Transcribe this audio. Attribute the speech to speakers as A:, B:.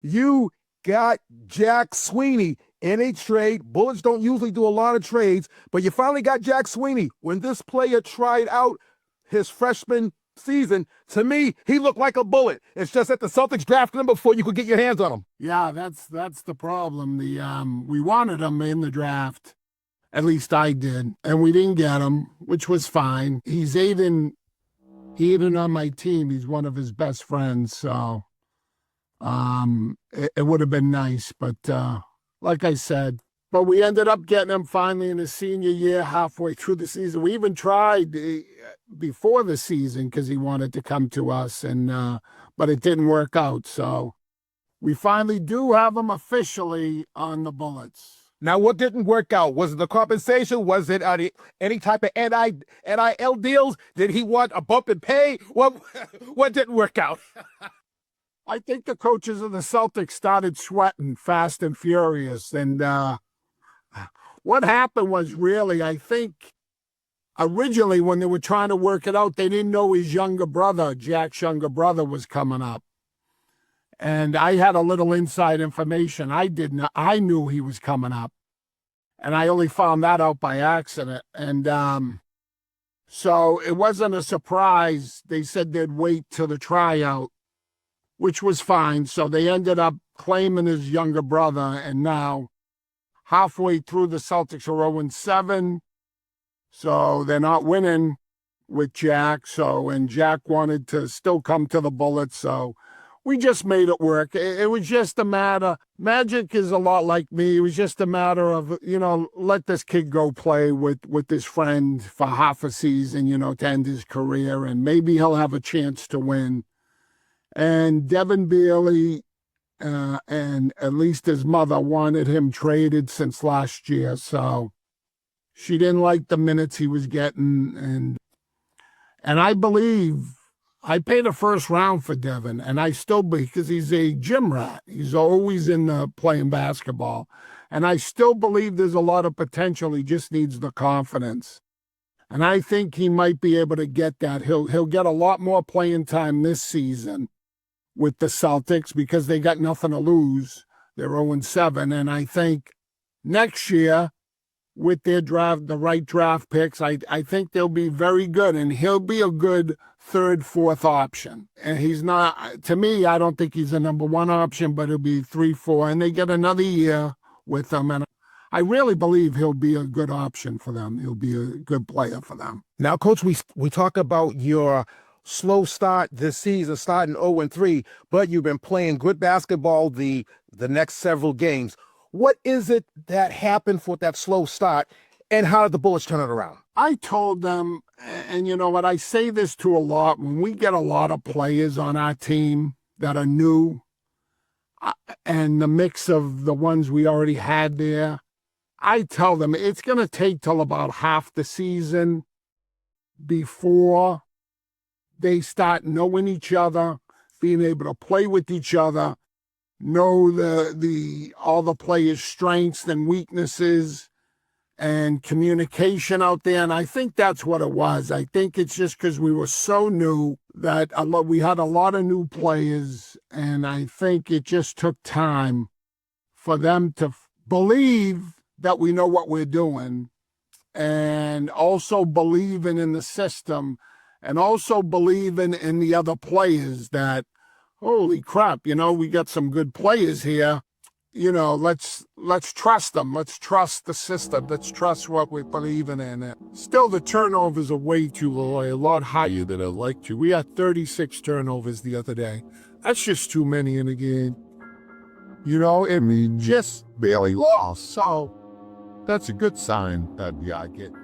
A: You got Jack Sweeney in a trade. Bullets don't usually do a lot of trades, but you finally got Jack Sweeney. When this player tried out his freshman season, to me, he looked like a bullet. It's just that the Celtics drafted him before you could get your hands on him.
B: Yeah, that's the problem. We wanted him in the draft. At least I did. And we didn't get him, which was fine. He's even on my team. He's one of his best friends. So it would have been nice. But like I said, but we ended up getting him finally in his senior year, halfway through the season. We even tried before the season because he wanted to come to us, but it didn't work out. So we finally do have him officially on the Bullets.
A: Now, what didn't work out? Was it the compensation? Was it any type of NIL deals? Did he want a bump in pay? What didn't work out?
B: I think the coaches of the Celtics started sweating fast and furious. And what happened was really, I think, originally when they were trying to work it out, they didn't know his younger brother, Jack's younger brother, was coming up. And I had a little inside information. I knew he was coming up. And I only found that out by accident. And so it wasn't a surprise. They said they'd wait till the tryout, which was fine. So they ended up claiming his younger brother. And now, halfway through, the Celtics are 0-7. So they're not winning with Jack. And Jack wanted to still come to the Bullets. So we just made it work. It was just a matter. Magic is a lot like me. It was just a matter of, let this kid go play with his friend for half a season, to end his career, and maybe he'll have a chance to win. And Devin Bailey and at least his mother wanted him traded since last year. So she didn't like the minutes he was getting. And I believe I paid a first round for Devin, and I still, because he's a gym rat. He's always playing basketball. And I still believe there's a lot of potential. He just needs the confidence. And I think he might be able to get that. He'll get a lot more playing time this season with the Celtics because they got nothing to lose. They're 0-7. And I think next year, with their the right draft picks, I think they'll be very good. And he'll be a good third, fourth option. And he's not, to me, I don't think he's a number one option, but he'll be 3, 4. And they get another year with him. And I really believe he'll be a good option for them. He'll be a good player for them.
A: Now, Coach, we talk about your slow start this season, starting 0-3, but you've been playing good basketball the next several games. What is it that happened for that slow start, and how did the Bullets turn it around?
B: I told them, and you know what, I say this to a lot, when we get a lot of players on our team that are new, and the mix of the ones we already had there, I tell them it's going to take till about half the season before they start knowing each other, being able to play with each other, know all the players' strengths and weaknesses and communication out there. And I think that's what it was. I think it's just because we were so new that we had a lot of new players, and I think it just took time for them to believe that we know what we're doing, and also believing in the system, and also believing in the other players that, holy crap, we got some good players here. Let's trust them. Let's trust the system. Let's trust what we're believing in it. Still, the turnovers are way too low, a lot higher than I'd like to. We had 36 turnovers the other day. That's just too many in a game. Just barely lost. So that's a good sign that we are getting